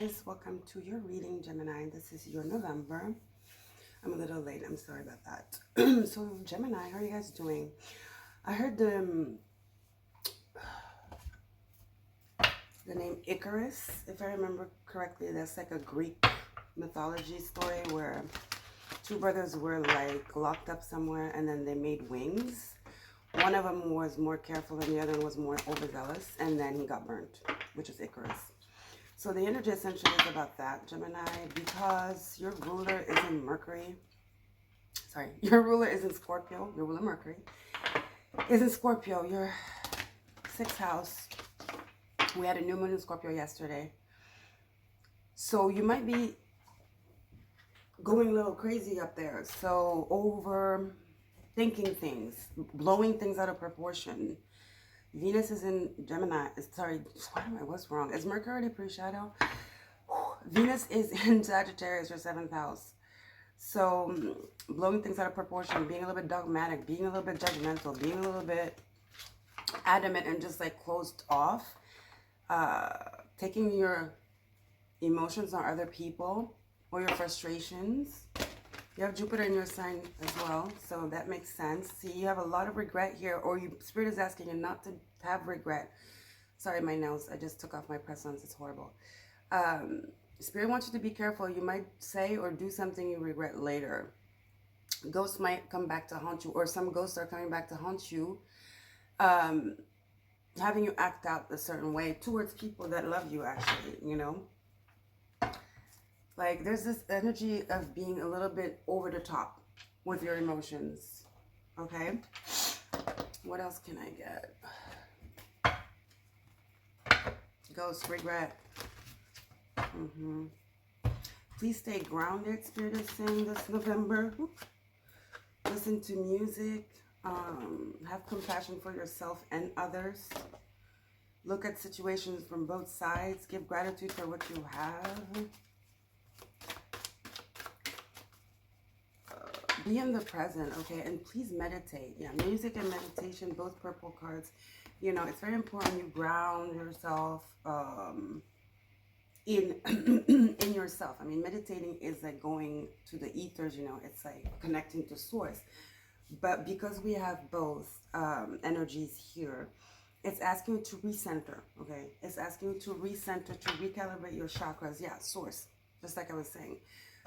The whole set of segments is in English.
Guys, welcome to your reading, Gemini. This is your November. I'm a little late. I'm sorry about that. So, Gemini, how are you guys doing? I heard the name Icarus, if I remember correctly. That's like a Greek mythology story where two brothers were like locked up somewhere and then they made wings. One of them was more careful and the other one was more overzealous, and then he got burnt, which is Icarus. So the energy essentially is about that, Gemini, because your ruler is in Mercury. Sorry, your ruler is in Scorpio. Your ruler Mercury is in Scorpio. Your sixth house. We had a new moon in Scorpio yesterday. So you might be going a little crazy up there. So overthinking things, blowing things out of proportion. Venus is in Gemini. Sorry, what's wrong? Is Mercury already pre-shadow? Venus is in Sagittarius, your seventh house. So blowing things out of proportion, being a little bit dogmatic, being a little bit judgmental, being a little bit adamant and just like closed off, taking your emotions on other people or your frustrations. You have Jupiter in your sign as well, so that makes sense. See, you have a lot of regret here, or Spirit is asking you not to have regret. Sorry, my nails. I just took off my press-ons. It's horrible. Spirit wants you to be careful. You might say or do something you regret later. Ghosts might come back to haunt you, or some ghosts are coming back to haunt you, having you act out a certain way towards people that love you, actually, you know? Like, there's this energy of being a little bit over the top with your emotions, okay? What else can I get? Ghost, regret. Please stay grounded, Spirit is saying this November. Listen to music. Have compassion for yourself and others. Look at situations from both sides. Give gratitude for what you have. Be in the present, okay? And please meditate. Yeah, music and meditation, both purple cards. You know, it's very important you ground yourself in in yourself. I mean, meditating is like going to the ethers, you know. It's like connecting to source. But because we have both energies here, it's asking you to recenter, okay? It's asking you to recenter, to recalibrate your chakras. Yeah, source, just like I was saying.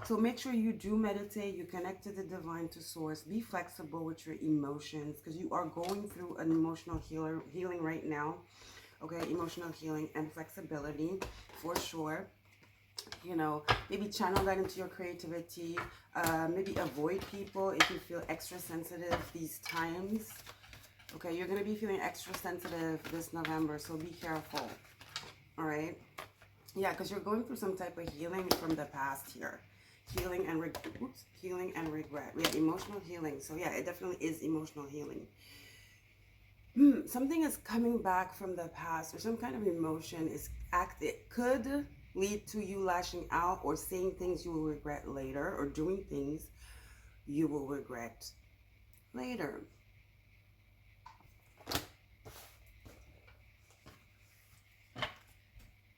So make sure you do meditate, you connect to the divine, to source. Be flexible with your emotions because you are going through an emotional healing right now. Okay, emotional healing and flexibility for sure. You know, maybe channel that into your creativity. Maybe avoid people if you feel extra sensitive these times. Okay, you're going to be feeling extra sensitive this November, so be careful. All right? Yeah, because you're going through some type of healing from the past here. Healing and regret. We have emotional healing. So yeah, it definitely is emotional healing. Something is coming back from the past, or some kind of emotion is it could lead to you lashing out or saying things you will regret later, or doing things you will regret later.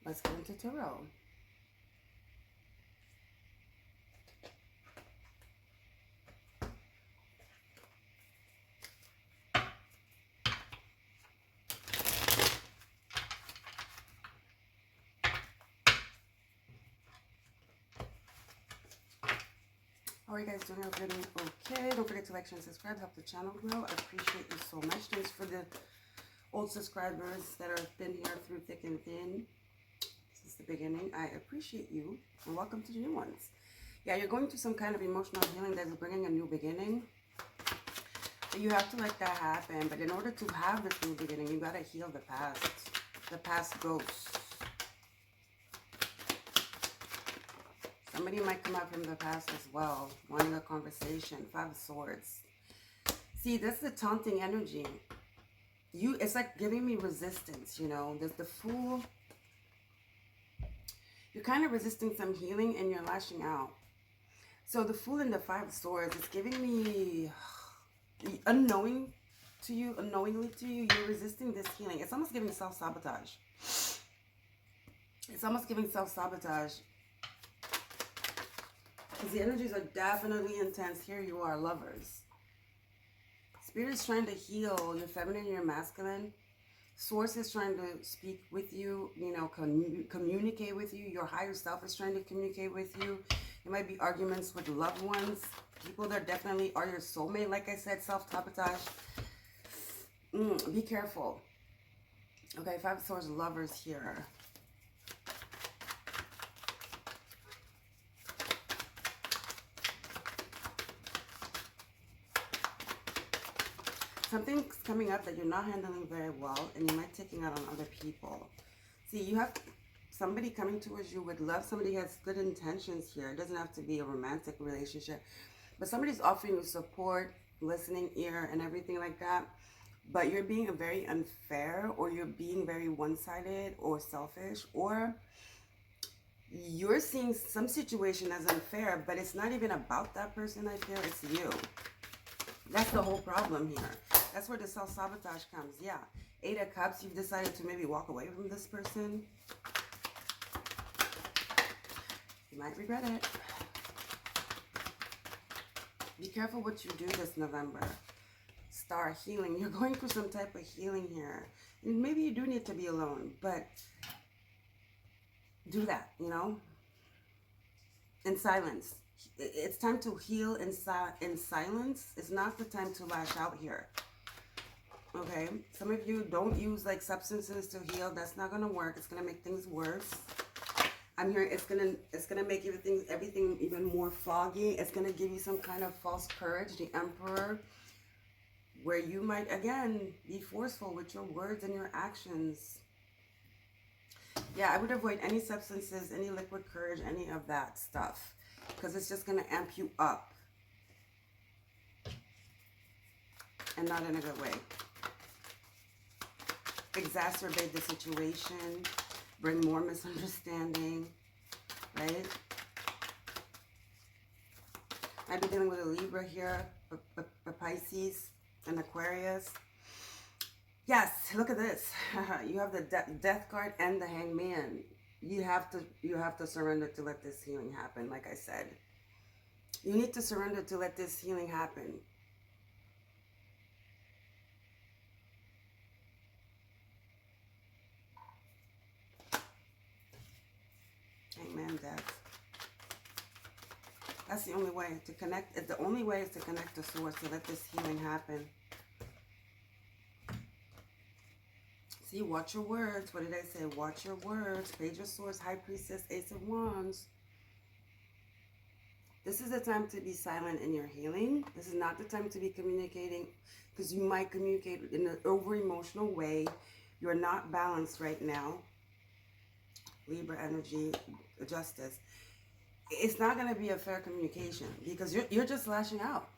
Let's get into tarot. How are you guys doing? Hope you're doing okay. Don't forget to like, share, and subscribe. Help the channel grow. I appreciate you so much. Thanks for the old subscribers that have been here through thick and thin since the beginning. I appreciate you, and welcome to the new ones. Yeah, you're going through some kind of emotional healing that's bringing a new beginning. You have to let that happen, but in order to have this new beginning, you gotta heal the past. The past ghosts. Somebody might come out from the past as well, wanting a conversation. Five of Swords. See, that's the taunting energy. It's like giving me resistance, you know. There's the Fool. You're kind of resisting some healing and you're lashing out. So the Fool and the Five of Swords, it's giving me unknowingly to you, you're resisting this healing. It's almost giving self-sabotage. It's almost giving self-sabotage. Because the energies are definitely intense. Here you are, lovers. Spirit is trying to heal your feminine and your masculine. Source is trying to speak with you, you know, communicate with you. Your higher self is trying to communicate with you. It might be arguments with loved ones. People that definitely are your soulmate. Like I said, self-sabotage. Be careful. Okay, 5 of Swords, lovers here. Something's coming up that you're not handling very well, and you might be taking out on other people. See, you have somebody coming towards you with love. Somebody has good intentions here. It doesn't have to be a romantic relationship, but somebody's offering you support, listening ear, and everything like that. But you're being very unfair, or you're being very one-sided or selfish, or you're seeing some situation as unfair, but it's not even about that person. I feel it's you. That's the whole problem here. That's where the self-sabotage comes. Yeah. 8 of Cups, you've decided to maybe walk away from this person. You might regret it. Be careful what you do this November. Star, healing. You're going through some type of healing here. And maybe you do need to be alone, but do that, you know, in silence. It's time to heal in silence. It's not the time to lash out here. Okay, some of you don't use like substances to heal. That's not gonna work. It's gonna make things worse. I'm hearing it's gonna make everything even more foggy. It's gonna give you some kind of false courage, the Emperor, where you might again be forceful with your words and your actions. Yeah, I would avoid any substances, any liquid courage, any of that stuff, because it's just gonna amp you up, and not in a good way. Exacerbate the situation, bring more misunderstanding, right? I'd be dealing with a Libra here, a Pisces, an Aquarius. Yes, look at this. You have the Death card and the Hangman. You have to surrender to let this healing happen. Like I said, you need to surrender to let this healing happen. Hangman, Death. That's the only way to connect. The only way is to connect to Source, to let this healing happen. See, watch your words. What did I say? Watch your words. Page of Swords, High Priestess, Ace of Wands. This is the time to be silent in your healing. This is not the time to be communicating, because you might communicate in an over-emotional way. You're not balanced right now. Libra energy, Justice. It's not going to be a fair communication, because you're just lashing out.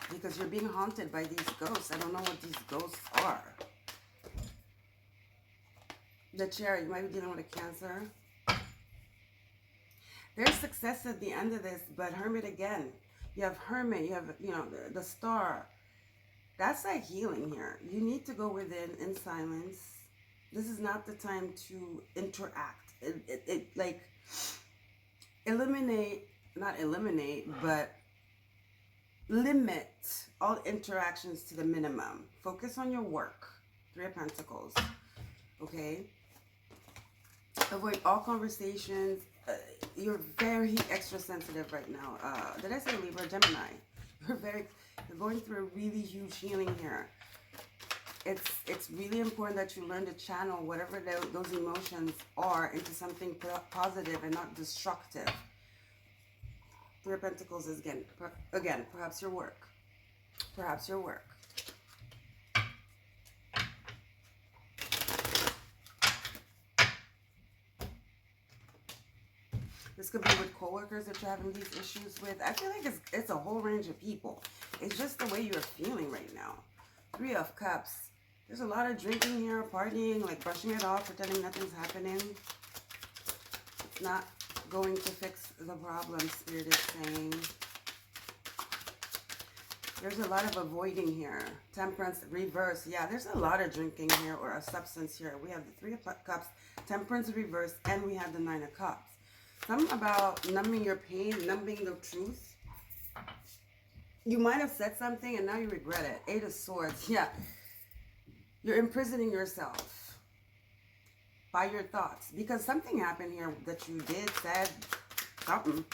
Because you're being haunted by these ghosts. I don't know what these ghosts are. The Chariot, you might be dealing with a Cancer. There's success at the end of this, but Hermit again. You have Hermit, you have, you know, the Star. That's like healing here. You need to go within in silence. This is not the time to interact. Like, not eliminate, but limit all interactions to the minimum. Focus on your work. 3 of Pentacles. Okay? Avoid all conversations. You're very extra sensitive right now. Did I say Libra? Gemini. You're going through a really huge healing here. It's really important that you learn to channel whatever those emotions are into something positive and not destructive. 3 of Pentacles is again, perhaps your work. Perhaps your work. This could be with coworkers that you're having these issues with. I feel like it's a whole range of people. It's just the way you're feeling right now. 3 of Cups. There's a lot of drinking here, partying, like brushing it off, pretending nothing's happening. It's not going to fix the problem, Spirit is saying. There's a lot of avoiding here. Temperance, reverse. Yeah, there's a lot of drinking here or a substance here. We have the Three of Cups, Temperance reverse, and we have the Nine of Cups. Something about numbing your pain, numbing the truth. You might have said something and now you regret it. Eight of Swords. Yeah. You're imprisoning yourself by your thoughts. Because something happened here that you did, said, something.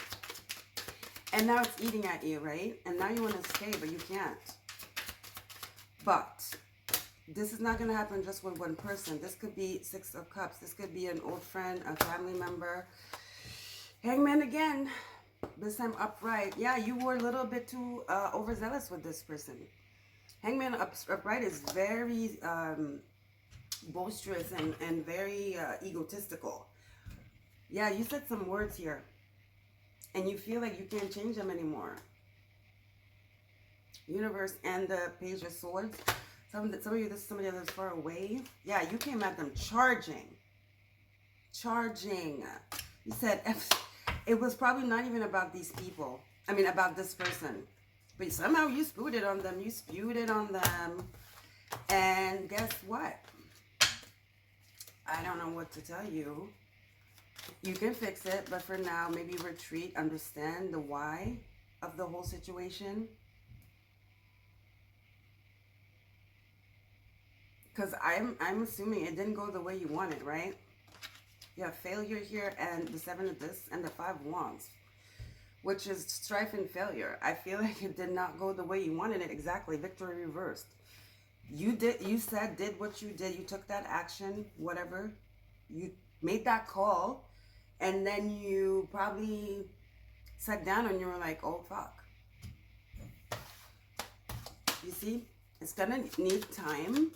And now it's eating at you, right? And now you want to stay, but you can't. But this is not going to happen just with one person. This could be Six of Cups. This could be an old friend, a family member. Hangman again. This time upright. Yeah, you were a little bit too overzealous with this person. Hangman upright is very boisterous and very egotistical. Yeah, you said some words here. And you feel like you can't change them anymore. Universe and the Page of Swords. Some of you, this is somebody that's far away. Yeah, you came at them charging. Charging. You said, it was probably not even about these people. I mean, about this person. But somehow you spewed it on them. You spewed it on them. And guess what? I don't know what to tell you. You can fix it, but for now, maybe retreat, understand the why of the whole situation. Because I'm assuming it didn't go the way you wanted, right? You have failure here and the Seven of this and the Five of Wands, which is strife and failure. I feel like it did not go the way you wanted it. Exactly. Victory reversed. You said what you did. You took that action, whatever. You made that call. And then you probably sat down and you were like, oh, fuck. You see, it's going to need time,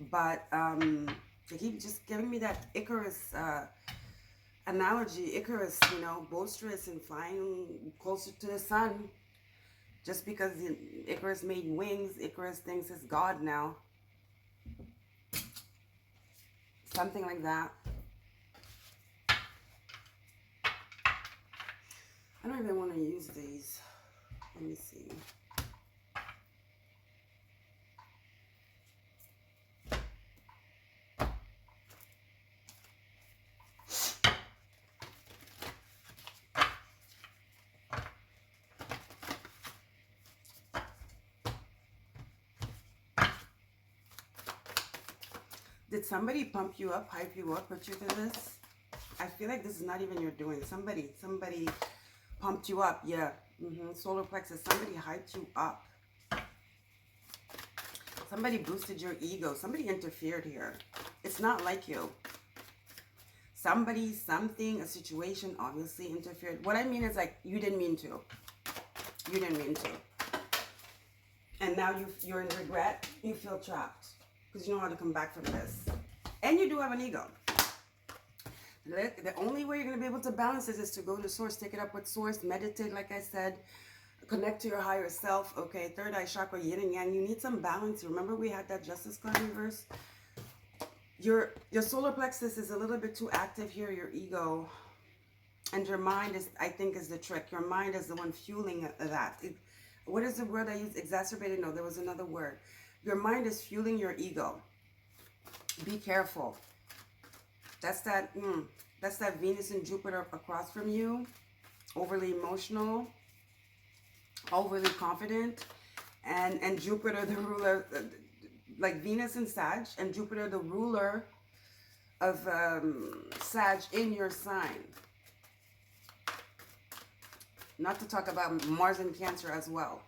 but they keep just giving me that Icarus analogy. Icarus, you know, boisterous and flying closer to the sun. Just because Icarus made wings, Icarus thinks it's God now. Something like that. I don't even want to use these. Let me see. Did somebody pump you up, hype you up, put you through this? I feel like this is not even your doing. Somebody pumped you up. Yeah. Solar plexus. Somebody hyped you up. Somebody boosted your ego. Somebody interfered here. It's not like you. Somebody, something, a situation obviously interfered. What I mean is like you didn't mean to. You didn't mean to. And now you're in regret. You feel trapped. Because you know how to come back from this. And you do have an ego. The only way you're going to be able to balance this is to go to source. Take it up with source. Meditate, like I said. Connect to your higher self. Okay, third eye chakra, yin and yang. You need some balance. Remember we had that Justice card reverse? Your solar plexus is a little bit too active here. Your ego. And your mind is, I think, is the trick. Your mind is the one fueling that. What is the word I used? Exacerbated? No, there was another word. Your mind is fueling your ego. Be careful. That's that Venus and Jupiter across from you. Overly emotional. Overly confident. And Jupiter, the ruler, like Venus and Sag. And Jupiter, the ruler of Sag in your sign. Not to talk about Mars and Cancer as well.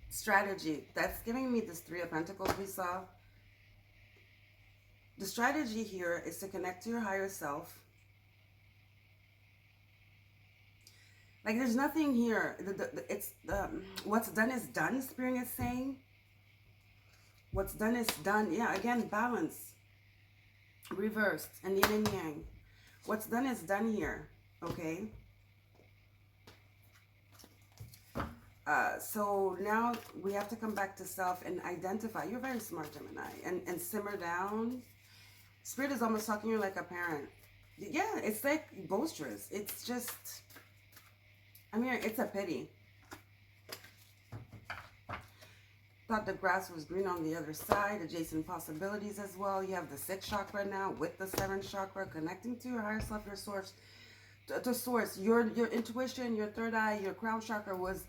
Strategy. That's giving me this Three of Pentacles we saw. The strategy here is to connect to your higher self. Like there's nothing here. What's done is done, Spirit is saying. What's done is done. Yeah, again, balance. Reversed. And yin and yang. What's done is done here. Okay? So now we have to come back to self and identify. You're very smart, Gemini. And simmer down. Spirit is almost talking to you like a parent. Yeah, it's like boisterous. It's just, I mean, it's a pity. thought the grass was green on the other side. Adjacent possibilities as well. You have the 6th chakra now with the 7th chakra, connecting to your higher self, your source. To source, your intuition, your third eye, your crown chakra was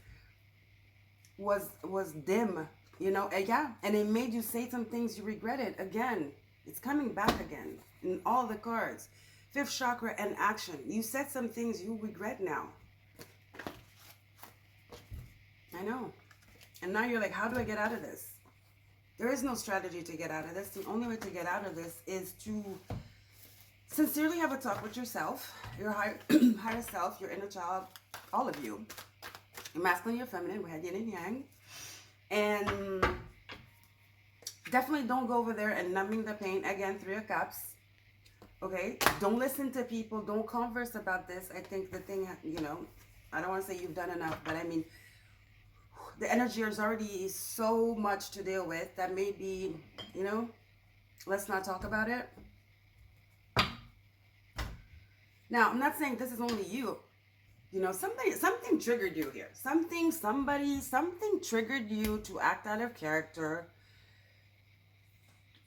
dim, you know. And yeah, and it made you say some things you regretted. Again, it's coming back again in all the cards. 5th chakra and action. You said some things you regret now. I know. And now you're like, how do I get out of this? There is no strategy to get out of this. The only way to get out of this is to sincerely have a talk with yourself, your higher self, your inner child, all of you. Your masculine, your feminine, we had yin and yang. And definitely don't go over there and numbing the pain. Again, 3 of Cups. Okay? Don't listen to people. Don't converse about this. I think the thing, you know, I don't want to say you've done enough, but I mean, the energy is already so much to deal with that maybe, you know, let's not talk about it. Now, I'm not saying this is only you. You know, something triggered you here. Something triggered you to act out of character.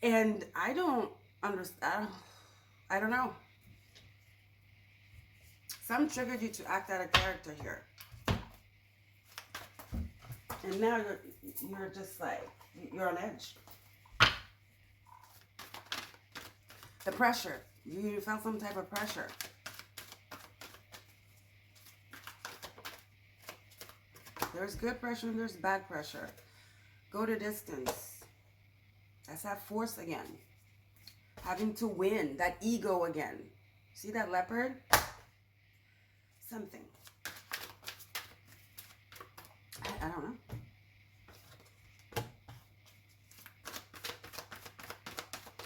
And I don't understand. I don't know. Some triggered you to act out of character here. And now you're just like, you're on edge. The pressure. You felt some type of pressure. There's good pressure and there's bad pressure. Go to distance. That's that force again. Having to win. That ego again. See that leopard? Something. I don't know.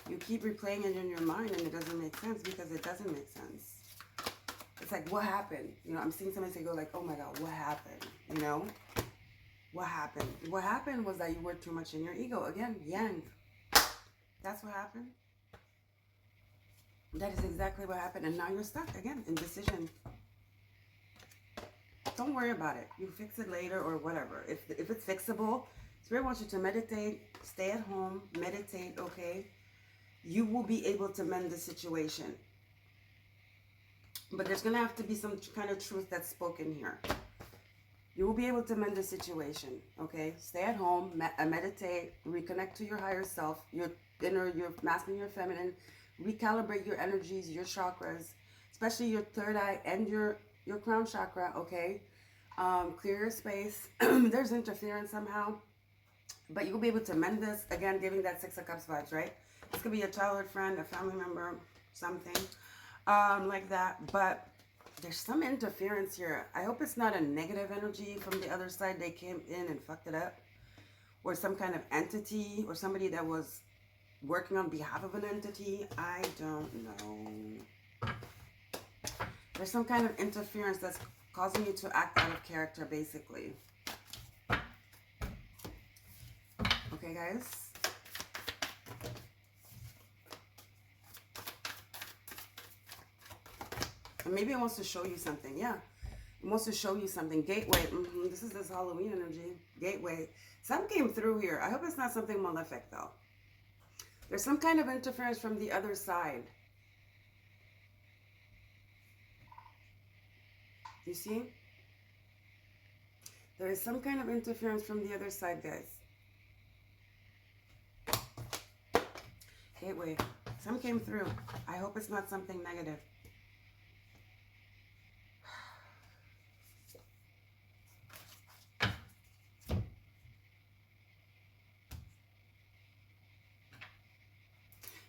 You keep replaying it in your mind and it doesn't make sense because it doesn't make sense. It's like, what happened? You know, I'm seeing somebody say, go like, oh my God, what happened? You know? What happened? What happened was that you were too much in your ego. Again, yang. That's what happened. That is exactly what happened. And now you're stuck again, indecision. Don't worry about it. You fix it later or whatever. If it's fixable, Spirit wants you to meditate, stay at home, meditate, okay? You will be able to mend the situation. But there's going to have to be some kind of truth that's spoken here. You will be able to mend the situation, okay? Stay at home, meditate, reconnect to your higher self, your inner, your masculine, your feminine. Recalibrate your energies, your chakras, especially your third eye and your crown chakra, okay? Clear your space. There's interference somehow, but you'll be able to mend this. Again, giving that 6 of Cups vibes, right? This could be a childhood friend, a family member, something like that. But there's some interference here. I hope it's not a negative energy from the other side. They came in and fucked it up. Or some kind of entity or somebody that was working on behalf of an entity. I don't know. There's some kind of interference that's causing you to act out of character, basically. Okay, guys? And maybe it wants to show you something. Yeah. It wants to show you something. Gateway. This is this Halloween energy. Gateway. Some came through here. I hope it's not something malefic, though. There's some kind of interference from the other side. You see? There is some kind of interference from the other side, guys. Gateway. Some came through. I hope it's not something negative.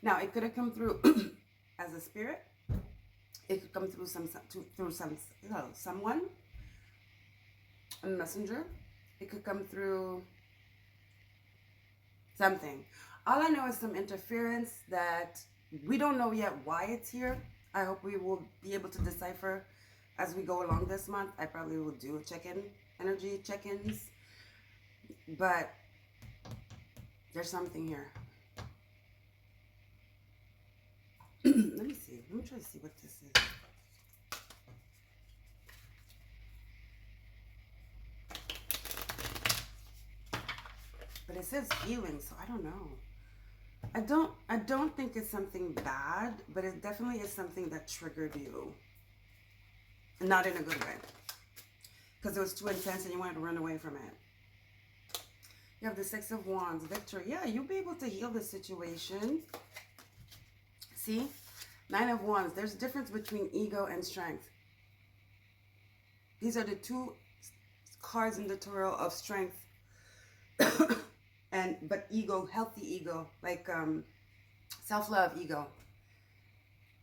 Now, it could have come through as a spirit. It could come through someone, a messenger. It could come through something. All I know is some interference that we don't know yet why it's here. I hope we will be able to decipher as we go along this month. I probably will do energy check-ins. But there's something here. Let me see. Let me try to see what this is. But It says healing, so I don't know. I don't think it's something bad, but it definitely is something that triggered you. Not in a good way. Because it was too intense and you wanted to run away from it. You have the Six of Wands, victory. Yeah, you'll be able to heal the situation. See? Nine of Wands. There's a difference between ego and strength. These are the two cards in the tarot of strength. But ego, healthy ego, like self-love ego.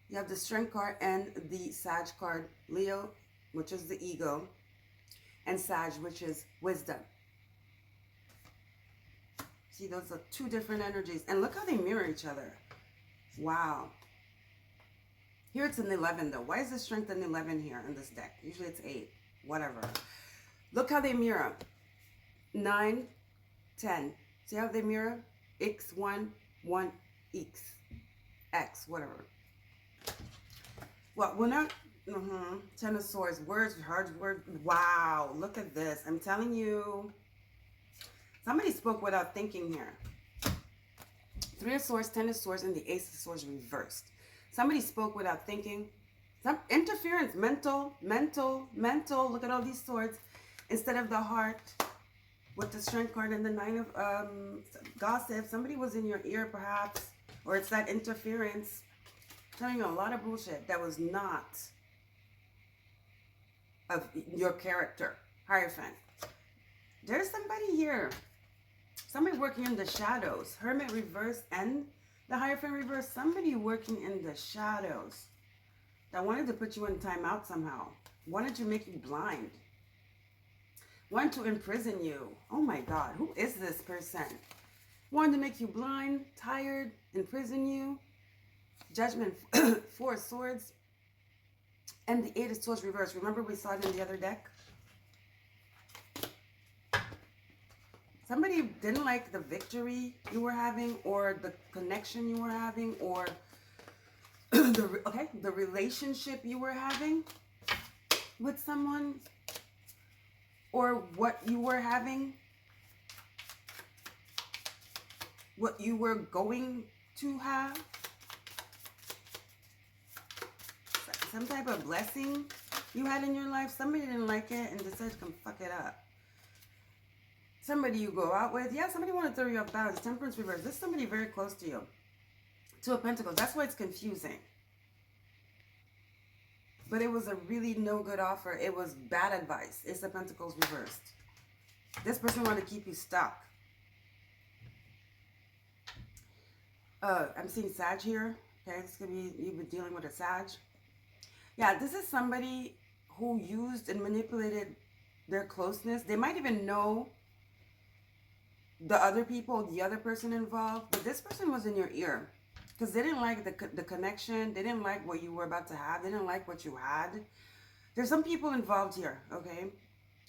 You have the Strength card and the Sag card. Leo, which is the ego, and Sag, which is wisdom. See, those are two different energies. And look how they mirror each other. Wow. Here it's an 11 though. Why is the Strength an 11 here in this deck? Usually it's 8. Whatever. Look how they mirror. 9, 10. See how they mirror? X1, 1, X, whatever. Well, we're not... Ten of Swords. Words, hard words. Wow. Look at this. I'm telling you. Somebody spoke without thinking here. Three of Swords, Ten of Swords, and the Ace of Swords reversed. Somebody spoke without thinking. Some interference. Mental. Look at all these swords. Instead of the heart. With the Strength card and the Nine of gossip. Somebody was in your ear perhaps. Or it's that interference. Telling you a lot of bullshit that was not of your character. Hierophant. There's somebody here. Somebody working in the shadows. Hermit reverse and the Hierophant reverse. Somebody working in the shadows. That wanted to put you in timeout somehow. Wanted to make you blind. Wanted to imprison you. Oh my God. Who is this person? Wanted to make you blind, tired, imprison you. Judgment, Four of Swords, and the Eight of Swords reversed. Remember we saw it in the other deck? Somebody didn't like the victory you were having, or the connection you were having, or the relationship you were having with someone, or what you were having, what you were going to have. Some type of blessing you had in your life. Somebody didn't like it and decided to come fuck it up. Somebody you go out with. Yeah, somebody wanted to throw you off balance. Temperance reverse. This is somebody very close to you. Two of Pentacles. That's why it's confusing. But it was a really no good offer. It was bad advice. It's the Pentacles reversed. This person wanted to keep you stuck. I'm seeing Sag here. Okay, this could be you've been dealing with a Sag. Yeah, this is somebody who used and manipulated their closeness. They might even know the other people, the other person involved, but this person was in your ear because they didn't like the connection. They didn't like what you were about to have. They didn't like what you had. There's some people involved here, okay?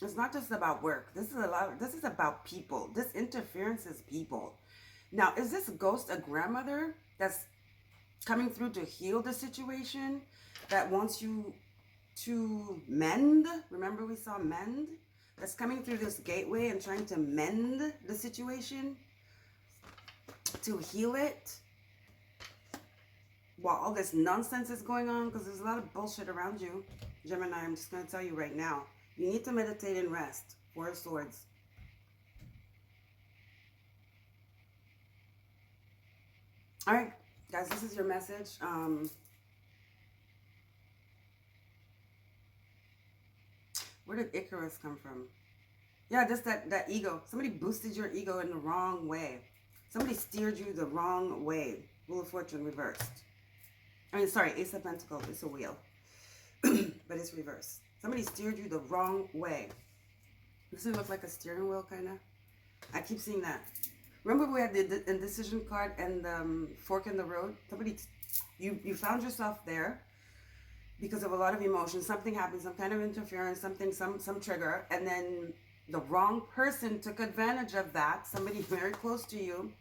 It's not just about work. This is about people. This interference is people. Now, is this ghost a grandmother that's coming through to heal the situation? That wants you to mend. Remember we saw mend? That's coming through this gateway and trying to mend the situation. To heal it. While all this nonsense is going on. Because there's a lot of bullshit around you. Gemini, I'm just going to tell you right now. You need to meditate and rest. Four of Swords. Alright, guys, this is your message. Where did Icarus come from? Yeah, just that ego. Somebody boosted your ego in the wrong way. Somebody steered you the wrong way. Wheel of Fortune reversed. I mean, sorry, Ace of Pentacles. It's a wheel. But it's reversed. Somebody steered you the wrong way. Does it look like a steering wheel, kind of? I keep seeing that. Remember we had the indecision card and the fork in the road? Somebody, you found yourself there. Because of a lot of emotion, something happened, some kind of interference, some trigger, and then the wrong person took advantage of that, somebody very close to you,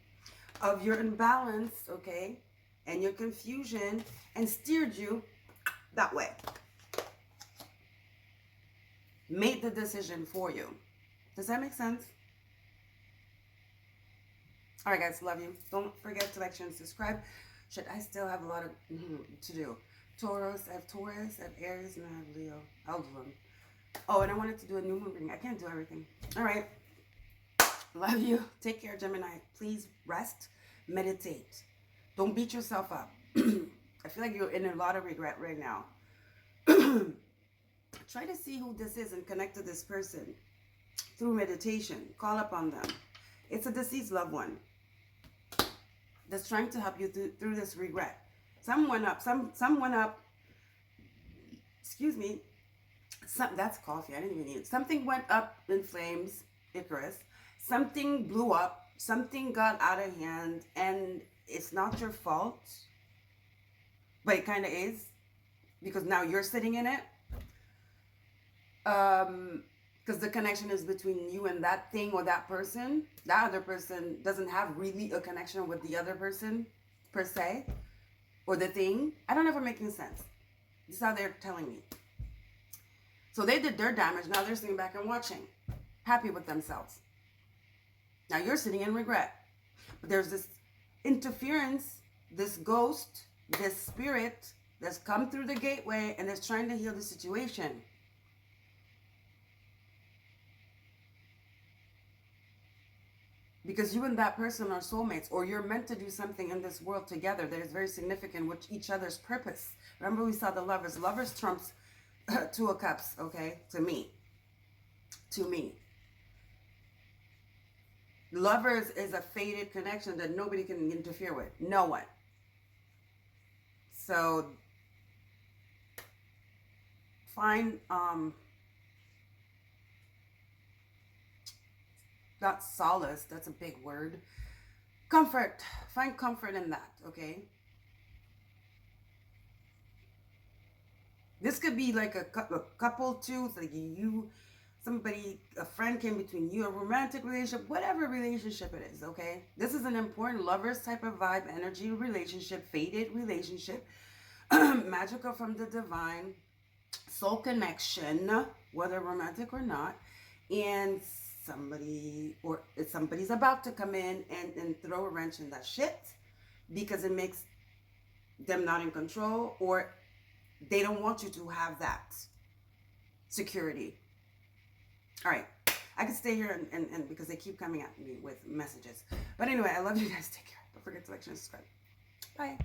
of your imbalance, okay, and your confusion, and steered you that way. Made the decision for you. Does that make sense? All right, guys, love you. Don't forget to like, share, and subscribe. Shit, I still have a lot of to do. Taurus, I have Aries, and I have Leo. I'll do them. Oh, and I wanted to do a new moon reading. I can't do everything. All right. Love you. Take care, Gemini. Please rest, meditate. Don't beat yourself up. I feel like you're in a lot of regret right now. Try to see who this is and connect to this person through meditation. Call upon them. It's a deceased loved one that's trying to help you through this regret. Someone up, excuse me, that's coffee, I didn't even eat it. Something went up in flames, Icarus. Something blew up, something got out of hand, and it's not your fault, but it kind of is, because now you're sitting in it. Because the connection is between you and that thing or that person. That other person doesn't have really a connection with the other person, per se, or the thing. I don't know if I'm making sense. This is how they're telling me. So they did their damage. Now they're sitting back and watching, happy with themselves. Now you're sitting in regret. But there's this interference, this ghost, this spirit that's come through the gateway and is trying to heal the situation. Because you and that person are soulmates, or you're meant to do something in this world together that is very significant with each other's purpose. Remember we saw the lovers. Lovers trumps Two of Cups, okay? To me. Lovers is a fated connection that nobody can interfere with. No one. So, find, not solace, that's a big word. Comfort. Find comfort in that, okay? This could be like a couple too. It's like somebody, a friend came between you, a romantic relationship, whatever relationship it is, okay? This is an important lovers type of vibe, energy relationship, fated relationship, magical from the divine, soul connection, whether romantic or not, and somebody's about to come in and throw a wrench in that shit because it makes them not in control, or they don't want you to have that security. All right. I could stay here and because they keep coming at me with messages. But anyway, I love you guys. Take care. Don't forget to like, share, and subscribe. Bye.